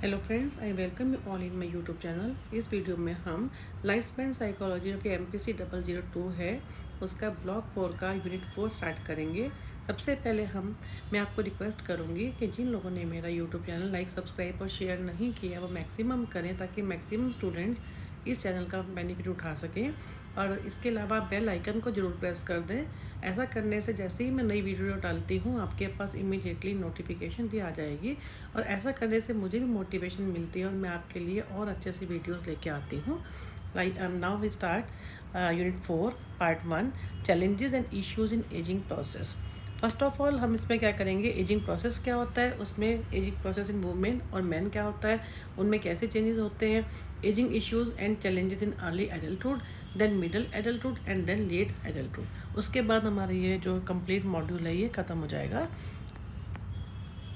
Hello friends, I welcome you all in my YouTube channel. इस video में हम life span psychology जो कि MPC 002 है उसका ब्लॉक 4 का यूनिट 4 स्टार्ट करेंगे। सबसे पहले मैं आपको रिक्वेस्ट करूंगी कि जिन लोगों ने मेरा यूट्यूब चैनल लाइक, सब्सक्राइब और शेयर नहीं किया वो मैक्सिमम करें ताकि मैक्सिमम स्टूडेंट्स इस चैनल का बेनिफिट उठा सकें। और इसके अलावा बेल आइकन को ज़रूर प्रेस कर दें। ऐसा करने से जैसे ही मैं नई वीडियो डालती हूँ आपके पास इमीडिएटली नोटिफिकेशन भी आ जाएगी और ऐसा करने से मुझे भी मोटिवेशन मिलती है और मैं आपके लिए और अच्छे से वीडियोस लेके आती हूँ। Like now we start unit 4 part 1 challenges and issues in ageing process. First of all हम इसमें क्या करेंगे, एजिंग प्रोसेस क्या होता है, उसमें एजिंग प्रोसेस इन वुमेन और मैन क्या होता है, उनमें कैसे चेंजेस होते हैं, ageing issues and challenges in early adulthood, then middle adulthood and then late adulthood. उसके बाद हमारा ये जो कंप्लीट मॉड्यूल है ये ख़त्म हो जाएगा।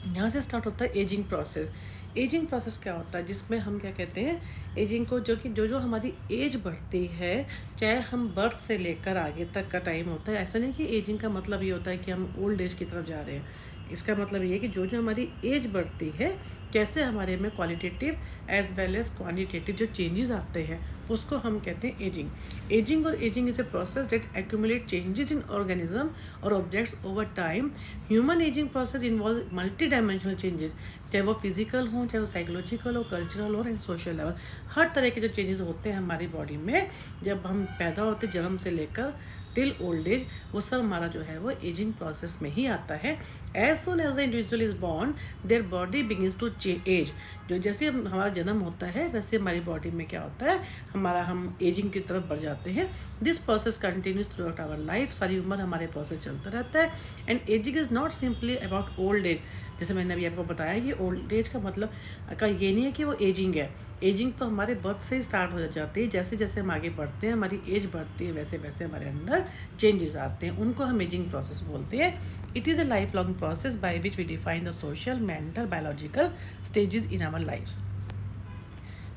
यहाँ से स्टार्ट होता है एजिंग प्रोसेस। एजिंग प्रोसेस क्या होता है, जिसमें हम क्या कहते हैं, एजिंग को जो हमारी एज बढ़ती है, चाहे हम बर्थ से लेकर आगे तक का टाइम होता है। ऐसा नहीं कि एजिंग का मतलब ये होता है कि हम ओल्ड एज की तरफ जा रहे हैं। इसका मतलब ये है कि जो हमारी एज बढ़ती है, कैसे हमारे में qualitative as well as quantitative जो चेंजेस आते हैं उसको हम कहते हैं ageing. Ageing is a process that accumulate changes in organism और objects over time. Human ageing process involve multidimensional changes, चाहे वो फिजिकल हों, चाहे वो साइकोलॉजिकल हो, कल्चरल हो एंड सोशल लेवल। हर तरह के जो चेंजेस होते हैं हमारी बॉडी में जब हम पैदा होते, जन्म से लेकर टिल ओल्ड एज, वो सब हमारा जो है वो एजिंग प्रोसेस में ही आता है। As soon as the individual is born their body begins to age. जो जैसे हमारा जन्म होता है वैसे हमारी बॉडी में क्या होता है, हम एजिंग की तरफ बढ़ जाते हैं। This process continues throughout our life. सारी उम्र हमारे प्रोसेस चलता रहता है। And ageing is not simply about old age. जैसे मैंने अभी आपको बताया कि ओल्ड एज का मतलब का ये नहीं है कि वो एजिंग है। एजिंग तो हमारे बर्थ से ही स्टार्ट हो जाती है। जैसे जैसे हम आगे बढ़ते हैं, हमारी एज बढ़ती है, वैसे वैसे हमारे अंदर चेंजेस आते हैं। उनको हम एजिंग प्रोसेस बोलते हैं। It is a lifelong process by which we define the social, mental, biological stages in our lifes.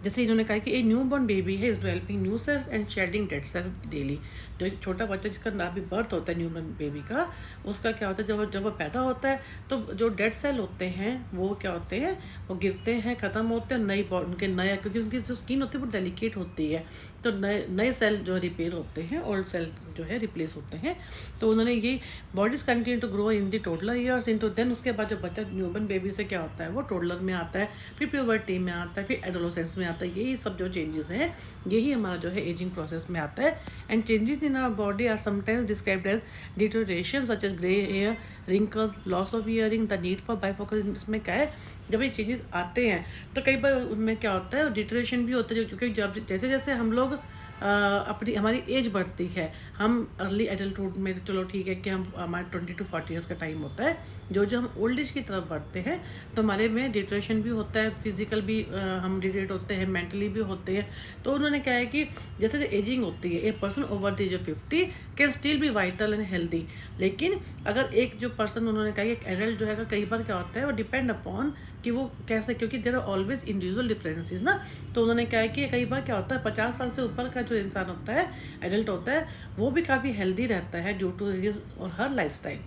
जैसे इन्होंने कहा कि ए न्यू बॉर्न बेबी है is developing new cells and shedding dead cells daily. जो एक छोटा बच्चा जिसका अभी बर्थ होता है न्यू बॉर्न बेबी का, उसका क्या होता है, जब वो पैदा होता है तो जो डेड सेल होते हैं वो क्या होते हैं, वो गिरते हैं, ख़त्म होते हैं, उनके नया, क्योंकि उनकी जो स्किन होती है वो डेलिकेट होती है, तो नए सेल जो रिपेयर होते हैं, ओल्ड सेल जो है रिप्लेस होते हैं। तो उन्होंने ये bodies continue to grow in the toddler years into, then उसके बाद जो बच्चा न्यूबॉर्न बेबी से क्या होता है वो टोडलर में आता है, फिर प्यूबर्टी में आता है, फिर एडोलेसेंस में आता है। यही सब जो चेंजेस हैं यही हमारा जो है एजिंग प्रोसेस में आता है। And changes in our body are sometimes described as deterioration such as grey hair, wrinkles, loss of hearing, the need for bifocal. इसमें क्या है, जब ये चेंजेस आते हैं तो कई बार उनमें क्या होता है, डिटोरेशन भी होता है, क्योंकि जब जैसे जैसे हम लोग हमारी एज बढ़ती है, हम अर्ली एडल्टहुड में, तो चलो ठीक है कि हमारे 20 to 40 ईयर्स का टाइम होता है। जो हम ओल्ड एज की तरफ बढ़ते हैं तो हमारे में डिट्रेशन भी होता है, फिजिकल भी हम डिटेट होते हैं, मेंटली भी होते हैं। तो उन्होंने कहा है कि जैसे जैसे एजिंग होती है, a person over the age of 50 can still be vital and healthy. लेकिन अगर एक जो पर्सन, उन्होंने कहा कि एक एडल्ट जो है कई बार क्या होता है वो डिपेंड अपॉन कि वो कैसे, क्योंकि there are always individual differences ना। तो उन्होंने कहा है कि कई बार क्या होता है 50 साल से ऊपर का जो इंसान होता है, एडल्ट होता है, वो भी काफ़ी हेल्दी रहता है ड्यू टू हिज और her lifestyle.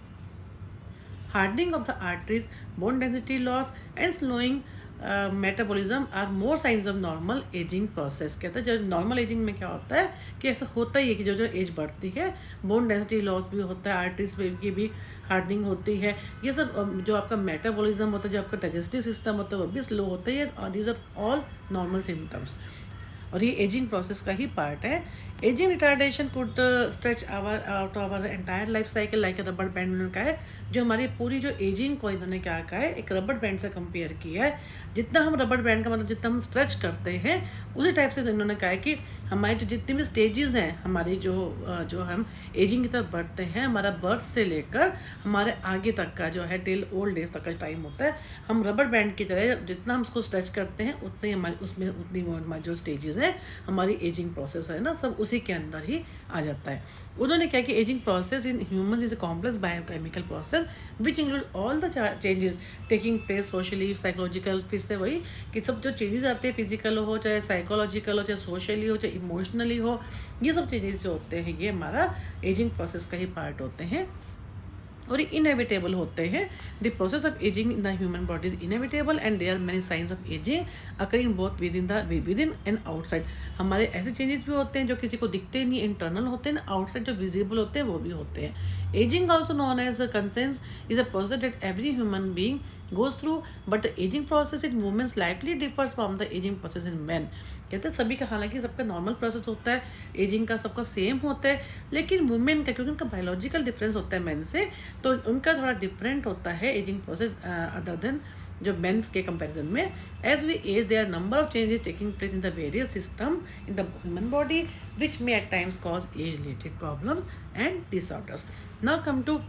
Hardening of the arteries, bone density loss and slowing metabolism are more signs of normal ageing process. कहते हैं जो नॉर्मल एजिंग में क्या होता है कि ऐसा होता ही है कि जो एज बढ़ती है, बोन डेंसिटी लॉस भी होता है, आर्टरीज की भी हार्डनिंग होती है। ये सब जो आपका मेटाबॉलिज्म होता है, जो आपका डाइजेस्टिव सिस्टम होता है वो भी स्लो होता है। और these are all normal symptoms और ये एजिंग प्रोसेस का ही पार्ट है। Ageing retardation could stretch out our entire life cycle like a rubber band. उन्होंने कहा है जो हमारी पूरी जो एजिंग को इन्होंने क्या कहा है, एक रबर बैंड से कंपेयर किया है। जितना हम रबर बैंड का मतलब जितना हम स्ट्रेच करते हैं उसी टाइप से इन्होंने कहा है कि हमारी जो जितनी भी स्टेजेस हैं, हमारी जो हम एजिंग की तरफ बढ़ते हैं, हमारा बर्थ से लेकर हमारे आगे तक का जो है टिल ओल्ड एज तक का टाइम होता है, हम रबर बैंड की तरह जितना हम उसको स्ट्रेच करते हैं उतनी हमारी उसमें उतनी हमारी जो स्टेजेस हैं, हमारी एजिंग प्रोसेस है ना, सब उसी के अंदर ही आ जाता है। उन्होंने क्या कि ageing process in humans is a complex biochemical process which include all the changes taking place socially, psychological. फिर से वही कि सब जो चेंजेस आते हैं, फिजिकल हो, चाहे साइकोलॉजिकल हो, चाहे सोशली हो, चाहे इमोशनली हो, ये सब चेंजेस जो होते हैं ये हमारा एजिंग प्रोसेस का ही पार्ट होते हैं। और ये इनएविटेबल होते हैं। The process of ageing in the human body is inevitable and there are many signs of ageing occurring both within and outside. हमारे ऐसे चेंजेस भी होते हैं जो किसी को दिखते नहीं, इंटरनल होते हैं, आउटसाइड जो विजिबल होते हैं वो भी होते हैं। Ageing also known as senescence is a process that every human being goes through, but the aging process in women slightly differs from the aging process in men। कहते हैं सभी का, हालांकि सबका नॉर्मल प्रोसेस होता है, एजिंग का सबका सेम होता है, लेकिन वुमेन का क्योंकि उनका बायोलॉजिकल डिफरेंस होता है मेन से, तो उनका थोड़ा डिफरेंट होता है एजिंग प्रोसेस अदर देन जो मेंस के कंपैरिजन में। As we age there are number of changes taking place in the various system in the human body which may at times cause age related problems and disorders. Now come to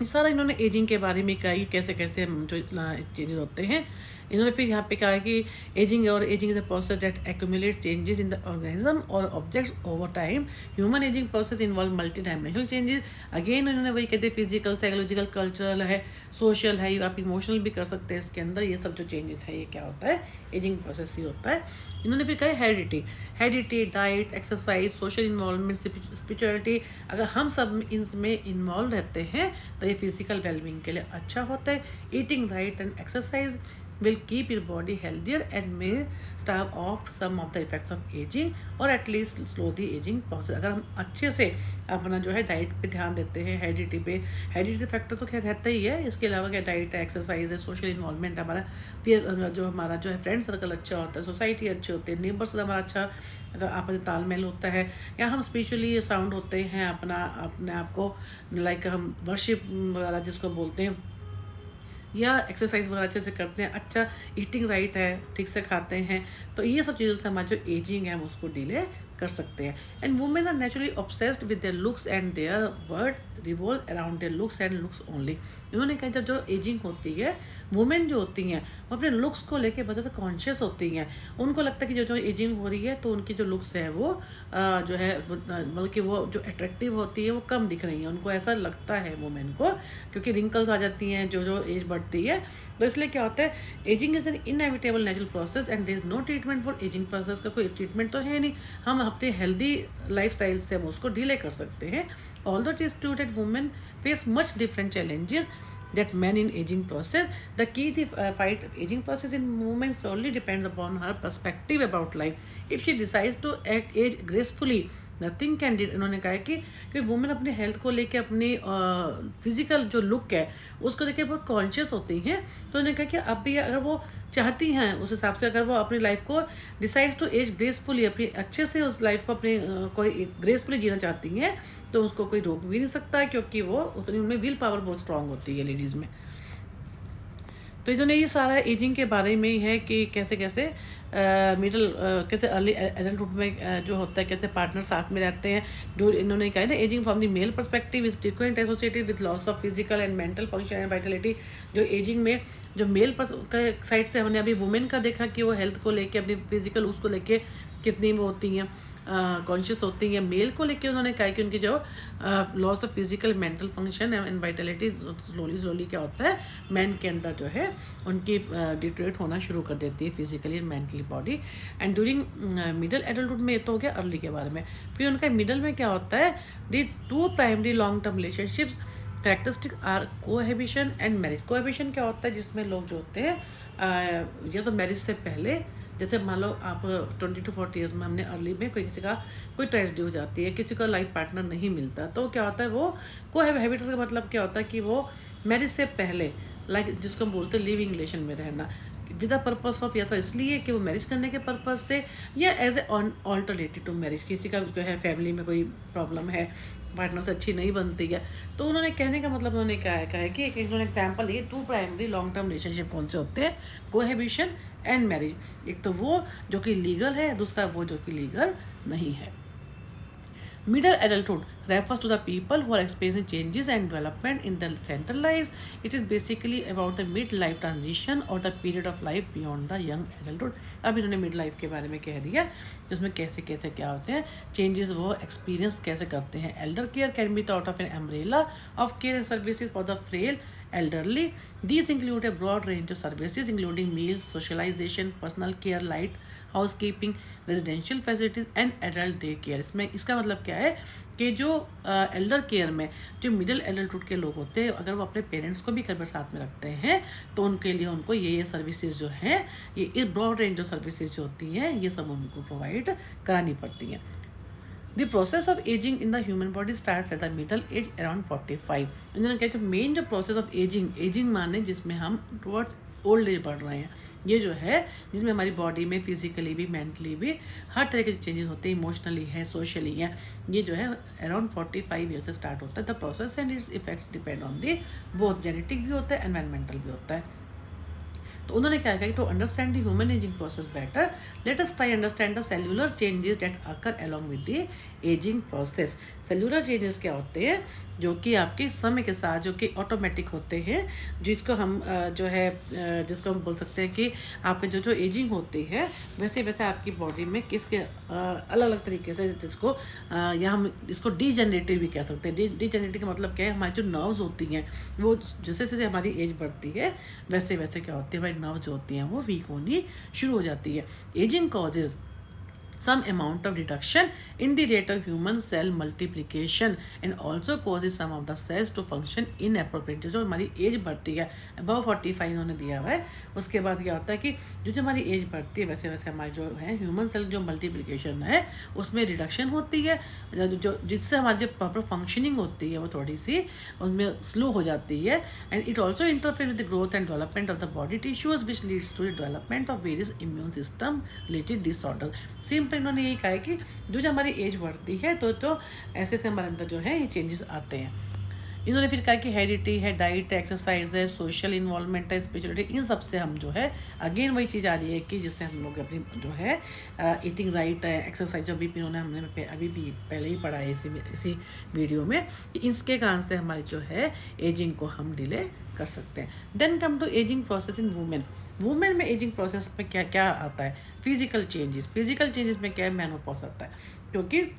सारा इन्होंने ageing के बारे में कहा कि कैसे कैसे हम जो चेंजेस होते हैं। इन्होंने फिर यहाँ पे कहा है कि ageing is a process that accumulate changes in the organism और objects over time. Human ageing process involve multidimensional changes. Again इन्होंने वही कहते हैं फिजिकल, साइकोलॉजिकल, कल्चरल है, सोशल है, आप इमोशनल भी कर सकते हैं इसके अंदर। ये सब जो चेंजेस है ये क्या होता है, एजिंग प्रोसेस ही होता है। इन्होंने फिर कहा heredity, diet, exercise, social involvement, spirituality. अगर हम सब इसमें इन्वॉल्व रहते हैं तो ये फिजिकल वेलबींग के लिए अच्छा होता है। Eating right and exercise will keep your body healthier and may stave off some of the effects of aging or at least slow the aging process। अगर हम अच्छे से अपना जो है डाइट पे ध्यान देते हैं, हेरिडिटी फैक्टर तो खैर रहता ही है, इसके अलावा क्या डाइट है, एक्सरसाइज है, सोशल इन्वॉल्वमेंट, हमारा फिर जो हमारा जो है फ्रेंड सर्कल अच्छा होता है, सोसाइटी अच्छी होती है, नेबर्स से हमारा अच्छा तो आपस में तालमेल होता है, या हम स्पिरिचुअली साउंड होते हैं, अपने आप को लाइक हम वर्शिप वगैरह जिसको बोलते हैं, या एक्सरसाइज वगैरह अच्छे से करते हैं, अच्छा ईटिंग राइट है, ठीक से खाते हैं, तो ये सब चीज़ों से हमारा जो एजिंग है हम उसको डिले कर सकते हैं। And women are naturally obsessed with their looks and their world revolve around their looks and looks only. इन्होंने कहा जब जो एजिंग होती है, वुमेन जो होती हैं वो अपने लुक्स को लेके बहुत ज़्यादा कॉन्शियस होती हैं। उनको लगता है कि जो एजिंग हो रही है तो उनकी जो लुक्स है वो जो है मतलब कि वो जो अट्रैक्टिव होती है वो कम दिख रही है, उनको ऐसा लगता है वुमेन को, क्योंकि रिंकल्स आ जाती हैं जो एज बढ़ती है। तो इसलिए क्या होता है, ageing is an inevitable natural process and there is no treatment for ageing process. का कोई ट्रीटमेंट तो है नहीं, हम अपने हेल्दी लाइफ स्टाइल से हम उसको डिले कर सकते हैं। Although it is true that women face much different challenges that men in aging process, the key to fight aging process in women solely depends upon her perspective about life। if she decides to act age gracefully nothing can do. इन्होंने कहा है कि women अपने health को लेके, अपनी physical जो look है उसको लेके बहुत कॉन्शियस होती हैं, तो उन्होंने कहा कि अब भी अगर वो चाहती हैं उस हिसाब से, अगर वो अपनी लाइफ को डिसाइड टू एज ग्रेसफुली, अपनी अच्छे से उस लाइफ को अपनी कोई ग्रेसफुली जीना चाहती हैं तो उसको कोई रोक भी नहीं सकता, क्योंकि वो उतनी उनमें विल पावर बहुत स्ट्रांग होती है लेडीज़ में। तो इन्होंने ये सारा एजिंग के बारे में ही है कि कैसे कैसे मिडल कैसे अर्ली एडल्टहुड में जो होता है, कैसे पार्टनर साथ में रहते हैं। इन्होंने कहा है ना, ageing from the male perspective is frequent associated with loss of physical and mental function and vitality. जो एजिंग में जो मेल साइड से हमने अभी वुमेन का देखा कि वो हेल्थ को लेके, अपनी फिजिकल उसको लेके कितनी वो होती हैं, कॉन्शियस होती हैं। मेल को लेके उन्होंने कहा कि उनकी जो loss of physical mental function and Vitality slowly क्या होता है, मैन के अंदर जो है उनकी डिटेरियोरेट होना शुरू कर देती है physically and mentally body. And during middle adulthood में ये तो हो गया अर्ली के बारे में। फिर उनका मिडल में क्या होता है, the two primary long term relationships characteristic are cohabitation and marriage. Cohabitation क्या होता है, जिसमें लोग जो होते हैं या तो मैरिज से पहले, जैसे मान लो आप 20 to 40 ईयर्स में हमने अर्ली में किसी का कोई ट्रेजेडी हो जाती है, किसी का लाइफ पार्टनर नहीं मिलता, तो क्या होता है वो कोहैबिटेट का मतलब क्या होता है कि वो मैरिज से पहले लाइक जिसको हम बोलते हैं लिविंग रिलेशन में रहना विद द पर्पस ऑफ, या तो इसलिए कि वो मैरिज करने के पर्पस से, या as a alternative to marriage. किसी का जो है फैमिली में कोई प्रॉब्लम है, पार्टनर से अच्छी नहीं बनती है, तो उन्होंने कहने का मतलब उन्होंने कहा है कि एक एग्जाम्पल ये two primary long term relationship कौन से होते हैं, कोहैबिशन एंड मैरिज। एक तो वो जो कि लीगल है, दूसरा वो जो कि लीगल नहीं है। Middle adulthood refers to the people who are experiencing changes and development in their central lives. It is basically about the mid-life transition or the period of life beyond the young adulthood। अब इन्होंने mid life के बारे में कह दिया, जिसमें कैसे कैसे क्या होते हैं चेंजेस, वो एक्सपीरियंस कैसे करते हैं। Elder care can be thought of an umbrella of care and services for the frail elderly. These include a broad range of services including meals, socialization, personal care, light housekeeping, residential facilities and adult day care. इसमें इसका मतलब क्या है कि जो Elder care में जो middle adulthood के लोग होते हैं, अगर वो अपने पेरेंट्स को भी घर पर साथ में रखते हैं तो उनके लिए उनको ये सर्विसेज जो हैं, ये इस ब्रॉड रेंज जो सर्विसेज होती हैं, ये सब उनको प्रोवाइड करानी पड़ती हैं। The process of ageing in the human body starts at the middle age around 45। इन्होंने कहा जो मेन जो प्रोसेस ऑफ एजिंग माने जिसमें हम टुवर्ड्स ओल्ड एज बढ़ रहे हैं, ये जो है जिसमें हमारी बॉडी में फिजिकली भी, मेंटली भी हर तरह के चेंजेस होते हैं, इमोशनली है, सोशली है, ये जो है अराउंड 45 ईयर से स्टार्ट होता है। The process and it's effects depend on the both genetic भी होता है, एनवायरमेंटल भी होता है। तो उन्होंने क्या कहा, to understand the human ageing process better, let us try understand the cellular changes that occur along with the ageing process. Cellular changes क्या होते हैं, जो कि आपके समय के साथ जो कि ऑटोमेटिक होते हैं, जिसको हम जो है जिसको हम बोल सकते हैं कि आपके जो एजिंग होती है वैसे वैसे आपकी बॉडी में किसके अलग अलग तरीके से, जिसको या हम इसको डीजेनरेटिव भी कह सकते हैं। डीजेनरेटिव का मतलब क्या है, हमारी जो नर्व्स होती हैं वो जैसे जैसे हमारी एज बढ़ती है वैसे वैसे क्या होती है, हमारी नर्व्स जो होती हैं वो वीक होनी शुरू हो जाती है। Ageing causes some amount of reduction in the rate of human cell multiplication and also causes some of the cells to function inappropriately। जो हमारी एज बढ़ती है above 45 इन्होंने दिया हुआ है, उसके बाद क्या होता है कि जो हमारी एज बढ़ती है वैसे वैसे हमारी जो है ह्यूमन सेल जो मल्टीप्लिकेशन है उसमें रिडक्शन होती है, जो जिससे हमारी जो प्रॉपर फंक्शनिंग होती है वो थोड़ी सी उसमें स्लो हो जाती है। And it also interfere with the growth and development of the body tissues which leads to the development of various immune system related disorder. Simple इन्होंने यही कहा है कि जो हमारी एज बढ़ती है तो ऐसे से हमारे अंदर जो है ये चेंजेस आते हैं। इन्होंने फिर कहा कि हेरिडिटी है, डाइट, एक्सरसाइज है, सोशल इन्वॉल्वमेंट है, स्पिरिचुअलिटी, इन सब से हम जो है अगेन वही चीज़ आ रही है कि जिससे हम लोग अपनी जो है ईटिंग राइट है, एक्सरसाइज जो भी इन्होंने हमने अभी भी पहले ही पढ़ा है इसी वीडियो में, इसके कारण से हमारी जो है एजिंग को हम डिले कर सकते हैं। Then come to ageing process in women में एजिंग प्रोसेस में क्या क्या आता है, फिजिकल चेंजेस में क्या है, मेनोपॉज आता है, क्योंकि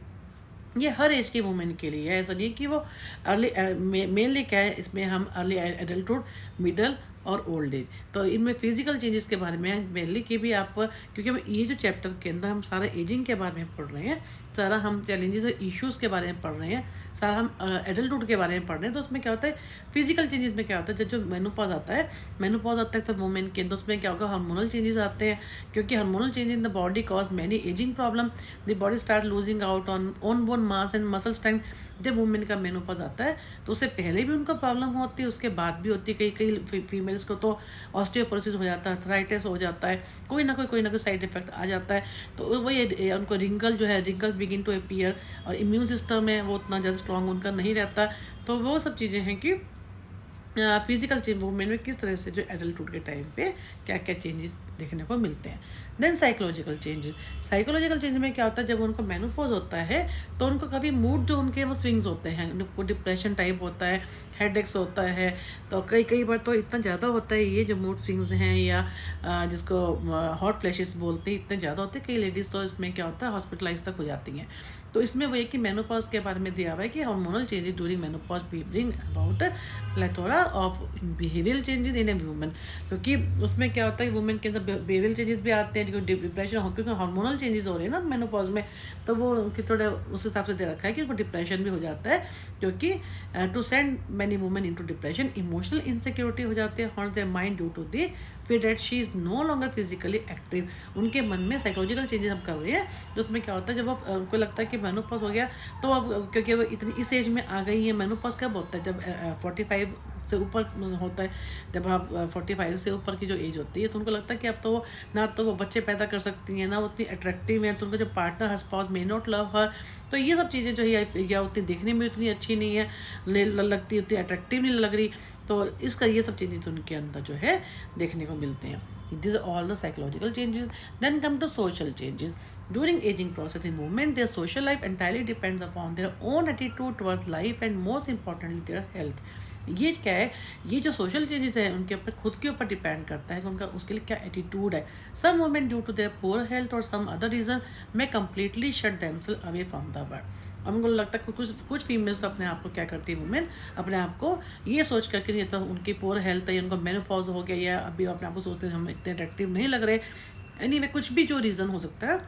ये हर एज की वुमेन के लिए है। ऐसा नहीं कि वो अर्ली मेनली क्या है, इसमें हम अर्ली एडल्टहुड, मिडल और ओल्ड एज, तो इनमें फिजिकल चेंजेस के बारे में मेनली कि भी आप, क्योंकि हम ये जो चैप्टर के अंदर हम सारा एजिंग के बारे में पढ़ रहे हैं, सारा हम चैलेंजेस और इश्यूज़ के बारे में पढ़ रहे हैं, सारा हम एडल्टहुड के बारे में पढ़ रहे हैं, तो उसमें क्या होता है फिजिकल चेंजेस में क्या होता है, जो मेनोपॉज आता है तो वुमेन के अंदर उसमें क्या होगा, हार्मोनल चेंजेस आते हैं, क्योंकि hormonal change in the body cause many ageing problem, the body start losing out on bone mass and muscle strength. जब वुमेन का मेनोपॉज आता है तो उससे पहले भी उनको प्रॉब्लम होती है, उसके बाद भी होती है, कई फीमेल्स को तो ऑस्टियोपोरोसिस हो जाता है, अर्थराइटिस हो जाता है, कोई ना कोई साइड इफेक्ट आ जाता है, तो वही उनको रिंकल्स बिगिन टू अपीयर, और इम्यून सिस्टम है वो उतना ज़्यादा स्ट्रॉन्ग उनका नहीं रहता। तो वो सब चीज़ें हैं कि फिजिकल चेंज वुमेन में किस तरह से जो एडल्टहुड के टाइम पे क्या क्या चेंजेस देखने को मिलते हैं। देन साइकोलॉजिकल चेंज में क्या होता है, जब उनको मेनोपॉज होता है तो उनको कभी मूड जो उनके वो स्विंग्स होते हैं, उनको डिप्रेशन टाइप होता है, हेडेक्स होता है, तो कई बार तो इतना ज़्यादा होता है ये जो मूड स्विंग्स हैं या जिसको हॉट फ्लैशेस बोलते हैं, इतने ज़्यादा होते हैं, कई लेडीज़ तो इसमें क्या होता है हॉस्पिटलाइज तक हो जाती हैं। तो इसमें वो है कि मेनोपॉज के बारे में दिया हुआ है कि hormonal changes during menopause bring about plethora of behavioural changes in a woman, क्योंकि उसमें क्या होता है वुमेन के अंदर बिहेवियरल चेंजेस भी आते हैं, डिप्रेशन, क्योंकि हार्मोनल चेंजेस हो रहे हैं ना मेनोपॉज में, तो वो उनके थोड़ा उस हिसाब से दे रखा है कि उनको डिप्रेशन भी हो जाता है, क्योंकि to send many women into depression, emotional insecurity हो जाती है, horn their mind due to the fear that she is no longer physically active. उनके मन में साइकोलॉजिकल चेंजेस हम कर रहे हैं, तो उसमें क्या होता है जब आप उनको लगता है कि मेनोपॉज हो गया, तो अब क्योंकि वो इतनी इस एज में आ गई है, मेनोपॉज कब होता है जब 45 से ऊपर होता है, जब आप 45 से ऊपर की जो एज होती है, तो उनको लगता है कि अब तो वो ना तो वो बच्चे पैदा कर सकती हैं, ना वो उतनी अट्रैक्टिव है, तो उनका जो partner her spouse may not love हर, तो ये सब चीज़ें जो है या उतनी देखने में उतनी अच्छी नहीं है, लगती उतनी अट्रैक्टिव नहीं लग रही, तो इसका ये सब चीज़ें तो उनके अंदर जो है देखने को मिलते हैं। These are all the psychological changes. Then come to social changes. During aging process in women, their social life entirely depends upon their own attitude towards life and most importantly their health. ये क्या है, ये जो social changes है उनके ऊपर खुद के ऊपर डिपेंड करता है कि उनका उसके लिए क्या एटीट्यूड है। Some women due to their poor health और सम अदर रीजन में completely shut themselves away from the world. अब उनको लगता है कुछ कुछ फीमेल्स तो अपने आप को क्या करती है, वुमेन अपने आप को ये सोच करके, ये तो उनकी पोर हेल्थ है, उनको मेनोपॉज हो गया, या अभी अपने आप को सोचते हैं हम इतने अट्रैक्टिव नहीं लग रहे, एनीवे कुछ भी जो रीज़न हो सकता है,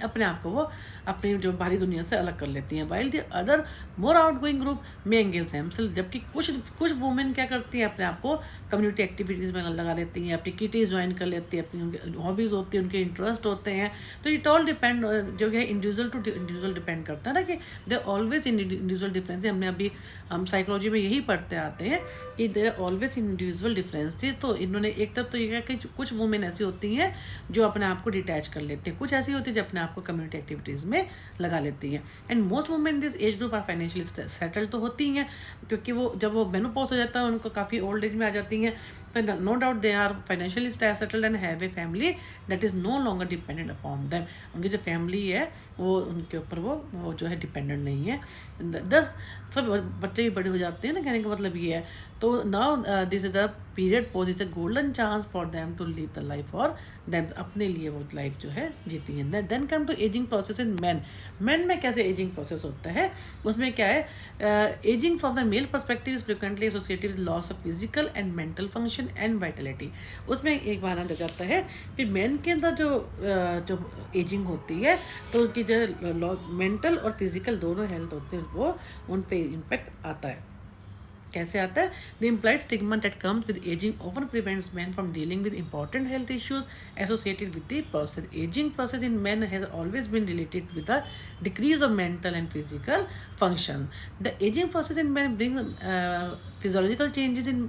अपने आप को वो अपनी जो बाहरी दुनिया से अलग कर लेती हैं। While the other more out going group में एंगेज देमसेल्फ, जबकि कुछ कुछ वुमेन क्या करती हैं, अपने आप को कम्युनिटी एक्टिविटीज़ में लगा लेती हैं, अपनी किटीज़ ज्वाइन कर लेती हैं, अपनी हॉबीज़ होती हैं, उनके इंटरेस्ट होते हैं। तो इट ऑल डिपेंड, जो है इंडिविजुअल टू इंडिविजुअल डिपेंड करता है ना, कि दे ऑलवेज इंडिविजुअल डिफरेंस। हमने अभी हम साइकोलॉजी में यही पढ़ते आते हैं कि देर ऑलवेज इंडिविजुअल डिफरेंसेस। तो इन्होंने एक तरफ तो ये है कि कुछ वुमेन ऐसी होती हैं जो अपने आप को डिटैच कर लेती हैं, कुछ ऐसी होती है जो अपने आप को कम्युनिटी एक्टिविटीज़ में लगा लेती हैं। And most women this age group are financially settle तो होती हैं, क्योंकि वो जब वो मेनोपॉज हो जाता है, उनको काफ़ी ओल्ड एज में आ जाती हैं, तो no doubt they are financially settled and have a family that is no longer dependent upon them. उनकी जो फैमिली है वो उनके ऊपर वो जो है डिपेंडेंट नहीं है। 10 सब बच्चे भी बड़े हो जाते हैं ना, कहने का मतलब ये है। तो now this is the period pose is a golden chance for them to live the life और देम, अपने लिए वो लाइफ जो है जीती है। Then come to ageing process in man में कैसे एजिंग प्रोसेस होता है, उसमें क्या है, ageing from the male perspective is frequently associated with loss of physical and mental function and vitality. उसमें एक बार आ जाता है कि मैन के अंदर जो एजिंग होती है, तो उनकी जो मेंटल और फिजिकल दोनों हेल्थ होते हैं, वो उन पे इम्पेक्ट आता है। कैसे आता है, the implied stigma that comes with ageing often prevents man from dealing with important health issues associated with the process. Ageing process in man has always been related with the decrease of mental and physical function. The ageing process in man brings physiological changes in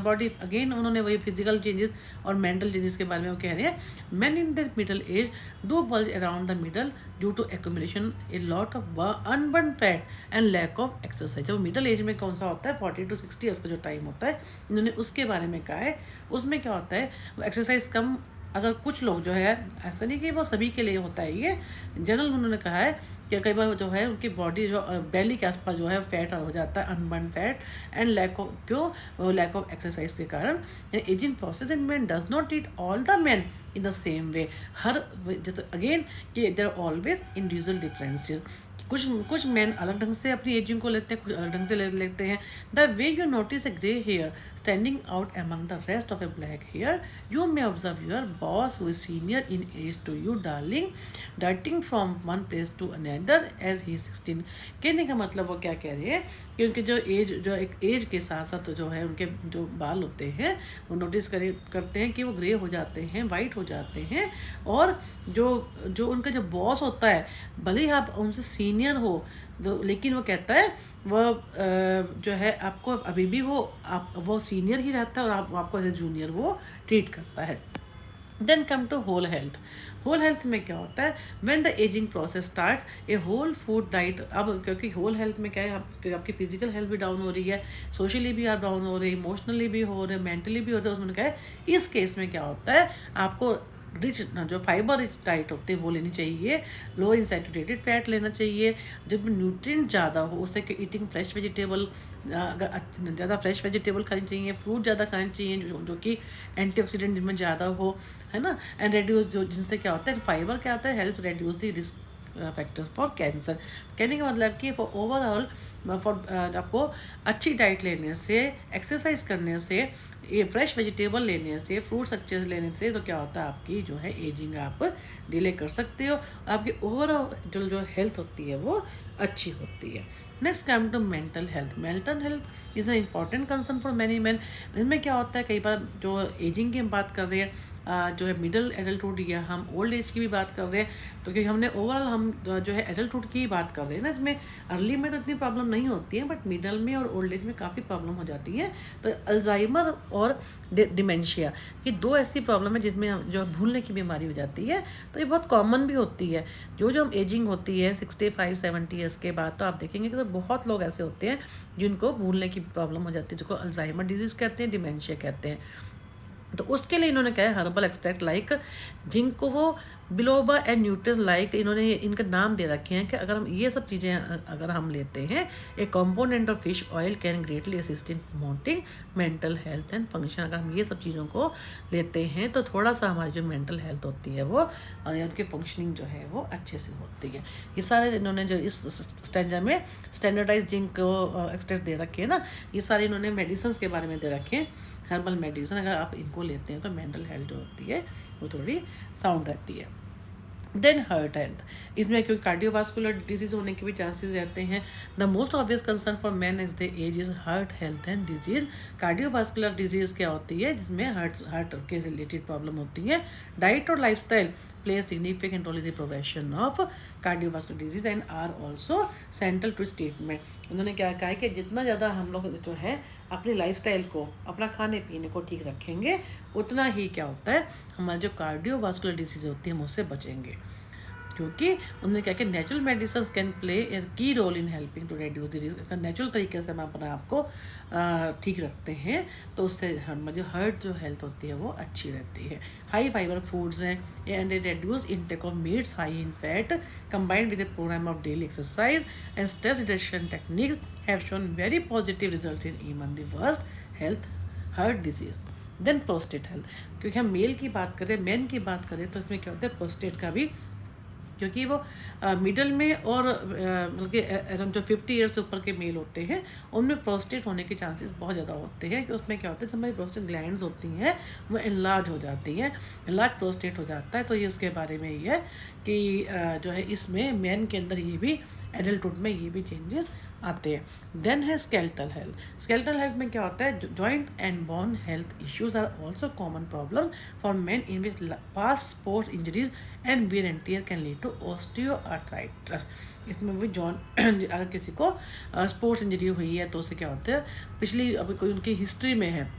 body. Again उन्होंने वही physical changes और mental changes के बारे में वो कह रहे हैं। Man in the middle as do bulge around the middle due to accumulation a lot of unburned fat and lack of exercise. जब मिडल एज में कौन सा होता है, 40 to 60 ईयर्स का जो टाइम होता है, इन्होंने उसके बारे में कहा है। उसमें क्या होता है, वो एक्सरसाइज कम, अगर कुछ लोग जो है, ऐसा नहीं कि वो सभी के लिए होता है, ये जनरल उन्होंने कहा है कि कई बार जो है उनकी बॉडी जो बेली के आसपास जो है फैट हो जाता है, unburnt fat and lack of, क्यों, लैक ऑफ एक्सरसाइज के कारण। Ageing process in man does not treat all the man in the same way. Here again कि there are always individual differences. कुछ मैन अलग ढंग से अपनी एजिंग को लेते हैं, कुछ अलग ढंग से लेते हैं। The way you notice a grey hair standing out among the rest of a black hair, you may observe your boss who is senior in age to you darling dieting from one place to another as he 16। कहने का मतलब वो क्या कह रहे हैं कि उनके जो एक एज के साथ साथ जो है उनके जो बाल होते हैं, वो नोटिस करते हैं कि वो ग्रे हो जाते हैं, वाइट हो जाते हैं। और जो उनका जो बॉस होता है, भले ही आप उनसे सीनियर हो, तो लेकिन वो कहता है वो जो है आपको अभी भी वो सीनियर ही रहता है, और आपको एज ए जूनियर वो ट्रीट करता है। Then come to whole health. Whole health में क्या होता है, when the ageing process starts a whole food diet. अब क्योंकि होल हेल्थ में क्या है, आपकी फिजिकल हेल्थ भी डाउन हो रही है, सोशली भी आप डाउन हो रहे हैं, इमोशनली भी हो रहे हैं, मेंटली भी हो रहे हैं। उसमें क्या है, इस केस में क्या होता है, आपको रिच जो फाइबर रिच डाइट होती है वो लेनी चाहिए, लो इन सैचुरेटेड फैट लेना चाहिए, जिसमें न्यूट्रिएंट ज़्यादा हो। उससे कि ईटिंग फ्रेश वेजिटेबल, अगर ज़्यादा फ्रेश वेजिटेबल खानी चाहिए, फ्रूट ज़्यादा खाने चाहिए जो कि एंटीऑक्सीडेंट जिनमें ज़्यादा हो, है ना। एंड रेड्यूस, जो जिनसे क्या होता है, फाइबर क्या होता है, help reduce the risk factors for cancer. कहने का मतलब कि फॉर ओवरऑल आपको अच्छी डाइट लेने से, एक्सरसाइज करने से, ये फ्रेश वेजिटेबल लेने से, फ्रूट्स अच्छे से लेने से, तो क्या होता है, आपकी जो है एजिंग आप डिले कर सकते हो, आपकी ओवरऑल जो हेल्थ होती है वो अच्छी होती है। Next come to mental health. Mental health is a important concern for many man. इनमें क्या होता है, कई बार जो एजिंग की हम बात कर रहे हैं, जो है मिडल एडल्टहुड या हम ओल्ड एज की भी बात कर रहे हैं, तो क्योंकि हमने ओवरऑल हम जो है एडल्टहुड की ही बात कर रहे हैं ना, इसमें अर्ली में तो इतनी प्रॉब्लम नहीं होती है, बट मिडल में और ओल्ड एज में काफ़ी प्रॉब्लम हो जाती है। तो अल्जाइमर और डिमेंशिया, ये दो ऐसी प्रॉब्लम है जिसमें जो भूलने की बीमारी हो जाती है। तो ये बहुत कॉमन भी होती है। जो हम एजिंग होती है 65-70 ईयर्स के बाद, तो आप देखेंगे कि तो बहुत लोग ऐसे होते हैं जिनको भूलने की प्रॉब्लम हो जाती है, जिसको अल्जाइमर डिजीज़ कहते हैं, डिमेंशिया कहते हैं। तो उसके लिए इन्होंने क्या है, herbal extract like ginkgo biloba and neutral like, इन्होंने इनका नाम दे रखे हैं कि अगर हम ये सब चीज़ें अगर हम लेते हैं, ए component of fish oil can greatly assist in promoting mental health and function. अगर हम ये सब चीज़ों को लेते हैं तो थोड़ा सा हमारी जो मेंटल हेल्थ होती है वो और उनकी फंक्शनिंग जो है वो अच्छे से होती है। ये सारे इन्होंने जो इस स्टैंजा में स्टैंडर्डाइज जिंक एक्सट्रैक्ट दे रखे हैं ना, ये सारे इन्होंने मेडिसिन के बारे में दे रखे हैं, हर्बल मेडिसिन। अगर आप इनको लेते हैं तो मेंटल हेल्थ जो होती है वो थोड़ी साउंड रहती है। देन हार्ट हेल्थ, इसमें क्योंकि कार्डियोवास्कुलर डिजीज होने के भी चांसेस रहते हैं। The most obvious concern for man as the age is heart health and disease. Cardiovascular disease क्या होती है, जिसमें हार्ट के रिलेटेड प्रॉब्लम होती है। डाइट और lifestyle play a significant role in the progression of cardiovascular disease and are also central to treatment। उन्होंने क्या कहा है कि जितना ज़्यादा हम लोग जो है अपनी लाइफस्टाइल को, अपना खाने पीने को ठीक रखेंगे, उतना ही क्या होता है, हमारे जो कार्डियोवास्कुलर डिजीज होती है हम उससे बचेंगे। क्योंकि उन्होंने क्या कि natural medicine can play a key role in helping to reduce the risk. अगर नेचुरल तरीके से हम अपने आप को ठीक रखते हैं तो उससे हमारी जो हार्ट जो हेल्थ होती है वो अच्छी रहती है। हाई फाइबर फूड्स हैं and a reduce intake of meats high in fat combined with a programme of daily exercise and stress reduction technique have shown very positive result in even the worst health heart disease. Then prostate health, क्योंकि हम mail की बात करें, main की बात करें तो इसमें क्या होता है, प्रोस्टेट का भी, क्योंकि वो मिडल में और मतलब कि अराउंड जो 50 ईयर्स से ऊपर के मेल होते हैं उनमें प्रोस्टेट होने के चांसेस बहुत ज़्यादा होते हैं। कि उसमें क्या होता है, जो हमारी प्रोस्टेट ग्लैंड्स होती हैं वो इनलार्ज हो जाती हैं, इनलार्ज प्रोस्टेट हो जाता है। तो ये उसके बारे में ये है कि जो है इसमें मैन के अंदर ये भी एडल्टहुड में ये भी चेंजेस आते हैं। देन है स्केलेटल हेल्थ। स्केलेटल हेल्थ में क्या होता है, joint and bone health issues are also common problem for man in which past sports injuries and wear and tear can lead to osteoarthritis. इसमें भी अगर किसी को स्पोर्ट्स इंजरी हुई है तो उससे क्या होता है, पिछली अभी कोई उनकी हिस्ट्री में है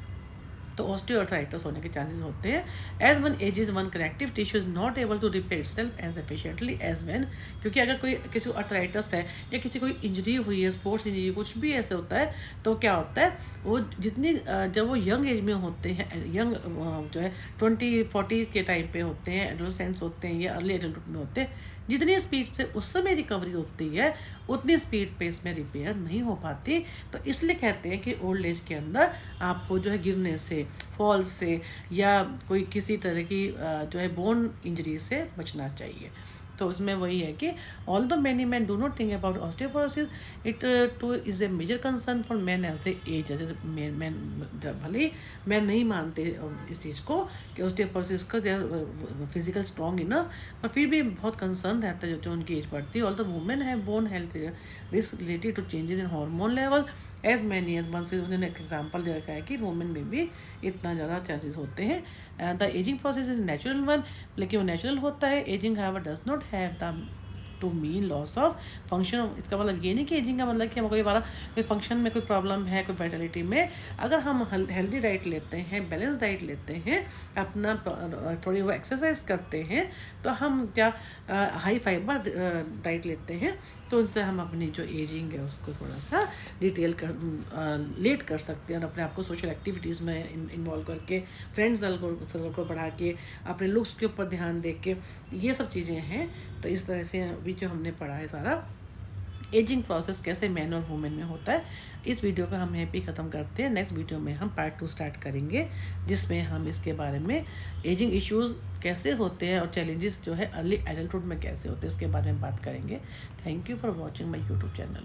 तो ऑस्टियोआर्थराइटिस होने के चांसेस होते हैं। As one ages one connective tissue is not able to repair itself as efficiently as when, क्योंकि अगर कोई किसी को अर्थराइटिस है या किसी कोई इंजरी हुई है, स्पोर्ट्स इंजरी कुछ भी ऐसे होता है, तो क्या होता है वो जितनी जब वो यंग एज में होते हैं, यंग जो है 20-40 के टाइम पे होते हैं, एडोलेसेंट्स होते हैं या अर्ली एडल्टहुड में होते हैं, जितनी स्पीड से उस समय रिकवरी होती है उतनी स्पीड पे इसमें रिपेयर नहीं हो पाती। तो इसलिए कहते हैं कि ओल्ड एज के अंदर आपको जो है गिरने से, फॉल से या कोई किसी तरह की जो है बोन इंजरी से बचना चाहिए। तो उसमें वही है कि all the many man do not think about osteoporosis, it too is a major concern for man as the age. जैसे मैन भले ही मैन नहीं मानते इस चीज़ को कि ऑस्टियोपोरोसिस का फिजिकल स्ट्रॉन्ग इनफ, पर फिर भी बहुत कंसर्न रहता है जो उनकी एज बढ़ती है। All the women have bone health risk related to changes in hormone level as many as one से। उन्होंने एक एग्जाम्पल दे रखा है कि वुमेन में भी इतना ज़्यादा चांसेस होते हैं। The ageing process is natural one, लेकिन वो नेचुरल होता है। Ageing however does not have the two mean loss of function. इसका मतलब ये नहीं कि एजिंग का मतलब कि हमको हमारा कोई फंक्शन में कोई प्रॉब्लम है, कोई वाइटलिटी में। अगर हम हेल्दी डाइट लेते हैं, बैलेंस डाइट लेते हैं, अपना थोड़ी वो एक्सरसाइज करते हैं, तो हम क्या हाई फाइबर डाइट लेते हैं, तो उससे हम अपनी जो एजिंग है उसको थोड़ा सा लेट कर सकते हैं और अपने आप को सोशल एक्टिविटीज़ में इन्वॉल्व करके, फ्रेंड सर्कल को बढ़ा के, अपने लुक्स के ऊपर ध्यान दे के, ये सब चीज़ें हैं। तो इस तरह से अभी जो हमने पढ़ा है सारा एजिंग प्रोसेस कैसे मैन और वुमेन में होता है, इस वीडियो को हम यहीं पे ख़त्म करते हैं। नेक्स्ट वीडियो में हम पार्ट 2 स्टार्ट करेंगे, जिसमें हम इसके बारे में एजिंग इश्यूज़ कैसे होते हैं और चैलेंजेस जो है अर्ली एडल्टहुड में कैसे होते हैं इसके बारे में बात करेंगे। Thank you for watching my YouTube channel.